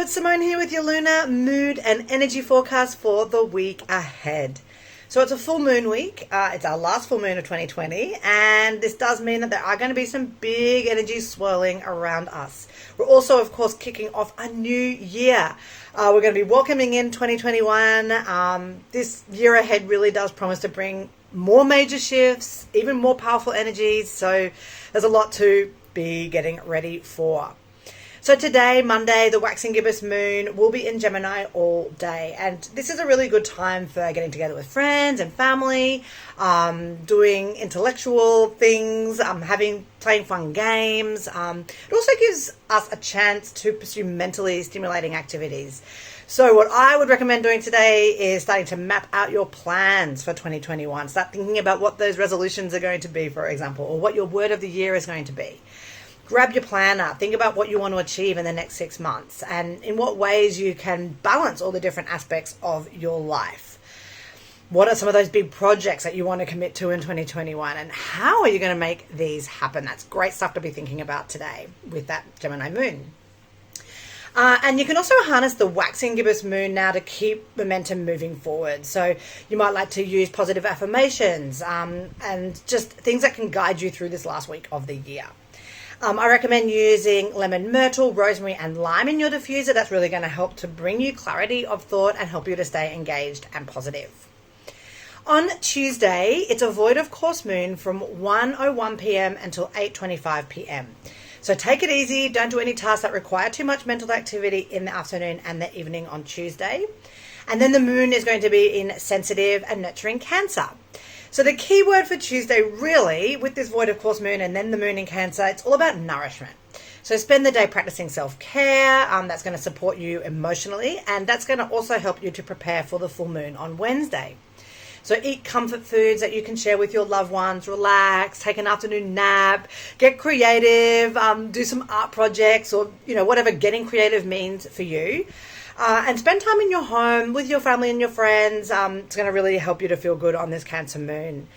it's Simone here with your lunar mood and energy forecast for the week ahead. So it's a full moon week. It's our last full moon of 2020, and this does mean that there are going to be some big energies swirling around us. We're also, of course, kicking off a new year. We're going to be welcoming in 2021. This year ahead really does promise to bring more major shifts, even more powerful energies. So there's a lot to be getting ready for. So today, Monday, the Waxing Gibbous Moon will be in Gemini all day. And this is a really good time for getting together with friends and family, doing intellectual things, playing fun games. It also gives us a chance to pursue mentally stimulating activities. So what I would recommend doing today is starting to map out your plans for 2021. Start thinking about what those resolutions are going to be, for example, or what your word of the year is going to be. Grab your planner, think about what you want to achieve in the next 6 months and in what ways you can balance all the different aspects of your life. What are some of those big projects that you want to commit to in 2021 and how are you going to make these happen? That's great stuff to be thinking about today with that Gemini moon. And you can also harness the Waxing Gibbous Moon now to keep momentum moving forward. So you might like to use positive affirmations and just things that can guide you through this last week of the year. I recommend using lemon, myrtle, rosemary and lime in your diffuser. That's really going to help to bring you clarity of thought and help you to stay engaged and positive. On Tuesday, it's a void of course moon from 1:01 p.m. until 8:25 p.m. So take it easy. Don't do any tasks that require too much mental activity in the afternoon and the evening on Tuesday. And then the moon is going to be in sensitive and nurturing Cancer. So the key word for Tuesday really, with this void of course moon and then the moon in Cancer, it's all about nourishment. So spend the day practicing self-care. That's going to support you emotionally, and that's going to also help you to prepare for the full moon on Wednesday. So eat comfort foods that you can share with your loved ones, relax, take an afternoon nap, get creative, do some art projects or, whatever getting creative means for you. And spend time in your home with your family and your friends. It's going to really help you to feel good on this Cancer moon.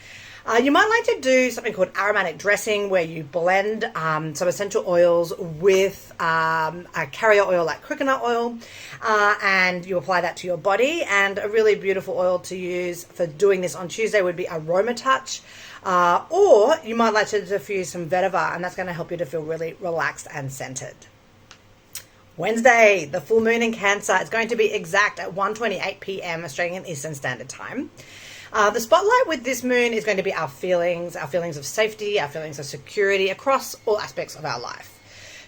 You might like to do something called aromatic dressing, where you blend some essential oils with a carrier oil like coconut oil, and you apply that to your body. And a really beautiful oil to use for doing this on Tuesday would be Aroma Touch, or you might like to diffuse some vetiver, and that's going to help you to feel really relaxed and centered. Wednesday, the full moon in Cancer is going to be exact at 1:28 p.m. Australian Eastern Standard Time. The spotlight with this moon is going to be our feelings of safety, our feelings of security across all aspects of our life.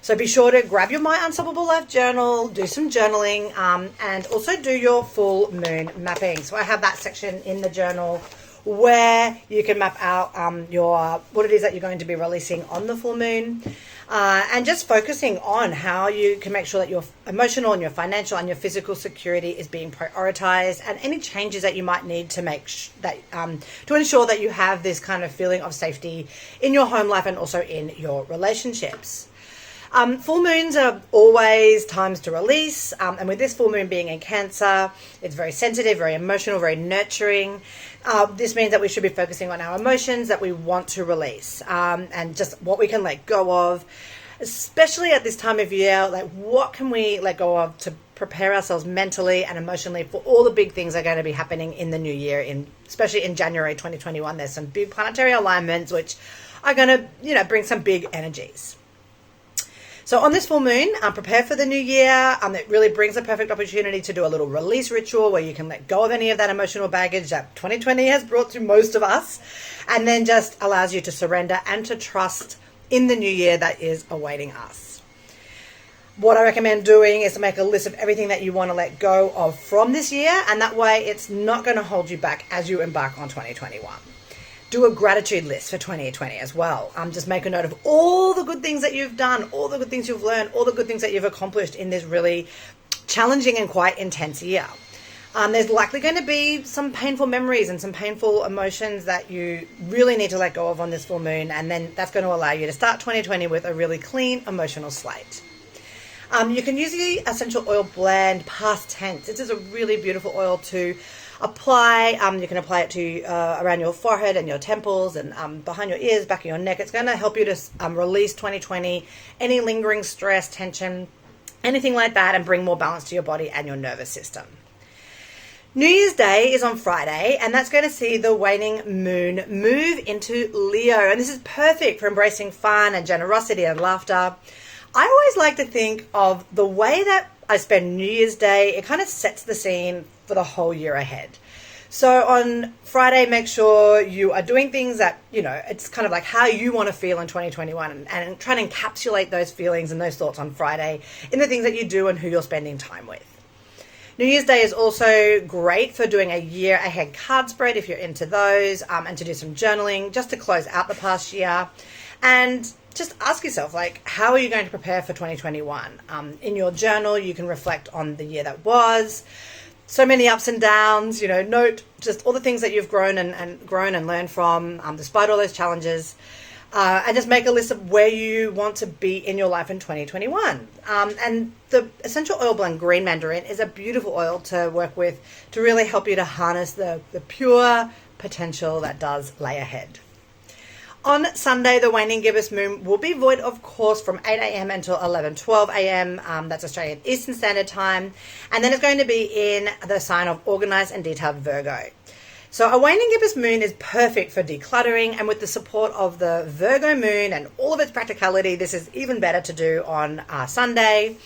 So be sure to grab your My Unstoppable Life journal, do some journaling, and also do your full moon mapping. So I have that section in the journal where you can map out what it is that you're going to be releasing on the full moon. And just focusing on how you can make sure that your emotional and your financial and your physical security is being prioritized, and any changes that you might need to make to ensure that you have this kind of feeling of safety in your home life and also in your relationships. Full moons are always times to release, and with this full moon being in Cancer, it's very sensitive, very emotional, very nurturing. This means that we should be focusing on our emotions that we want to release, and just what we can let go of, especially at this time of year. Like, what can we let go of to prepare ourselves mentally and emotionally for all the big things that are going to be happening in the new year, especially in January 2021. There's some big planetary alignments which are going to, bring some big energies. So on this full moon, prepare for the new year. It really brings a perfect opportunity to do a little release ritual where you can let go of any of that emotional baggage that 2020 has brought to most of us, and then just allows you to surrender and to trust in the new year that is awaiting us. What I recommend doing is to make a list of everything that you want to let go of from this year, and that way it's not going to hold you back as you embark on 2021. Do a gratitude list for 2020 as well. Just make a note of all the good things that you've done, all the good things you've learned, all the good things that you've accomplished in this really challenging and quite intense year. There's likely going to be some painful memories and some painful emotions that you really need to let go of on this full moon, and then that's going to allow you to start 2020 with a really clean emotional slate. You can use the essential oil blend past tense. This is a really beautiful oil to apply. You can apply it to around your forehead and your temples and behind your ears, back of your neck. It's going to help you to release 2020, any lingering stress, tension, anything like that, and bring more balance to your body and your nervous system. New Year's Day is on Friday, and that's going to see the waning moon move into Leo. And this is perfect for embracing fun and generosity and laughter. I always like to think of the way that I spend New Year's Day. It kind of sets the scene for the whole year ahead. So on Friday, make sure you are doing things that, it's kind of like how you want to feel in 2021, and try to encapsulate those feelings and those thoughts on Friday in the things that you do and who you're spending time with. New Year's Day is also great for doing a year ahead card spread if you're into those, and to do some journaling just to close out the past year. And just ask yourself, how are you going to prepare for 2021? In your journal, you can reflect on the year that was. So many ups and downs, note just all the things that you've grown and learned from, despite all those challenges. And just make a list of where you want to be in your life in 2021. And the essential oil blend Green Mandarin is a beautiful oil to work with to really help you to harness the pure potential that does lay ahead. On Sunday, the waning gibbous moon will be void, of course, from 8 a.m. until 11:12 a.m. That's Australian Eastern Standard Time. And then it's going to be in the sign of Organised and Detailed Virgo. So a waning gibbous moon is perfect for decluttering, and with the support of the Virgo moon and all of its practicality, this is even better to do on Sunday.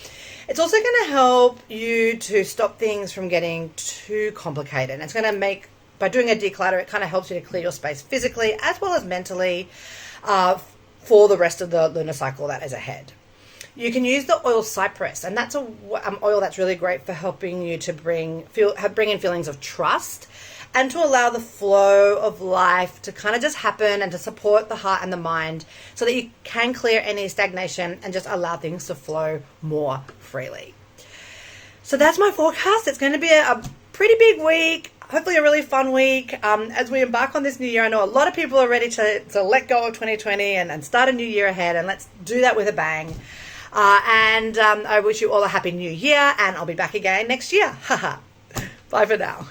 It's also going to help you to stop things from getting too complicated. And it's going to make, by doing a declutter, it kind of helps you to clear your space physically as well as mentally for the rest of the lunar cycle that is ahead. You can use the oil cypress, and that's an oil that's really great for helping you to bring in feelings of trust, and to allow the flow of life to kind of just happen, and to support the heart and the mind so that you can clear any stagnation and just allow things to flow more freely. So that's my forecast. It's going to be a pretty big week, hopefully a really fun week. As we embark on this new year, I know a lot of people are ready to let go of 2020 and start a new year ahead, and let's do that with a bang. And I wish you all a happy new year, and I'll be back again next year. Bye for now.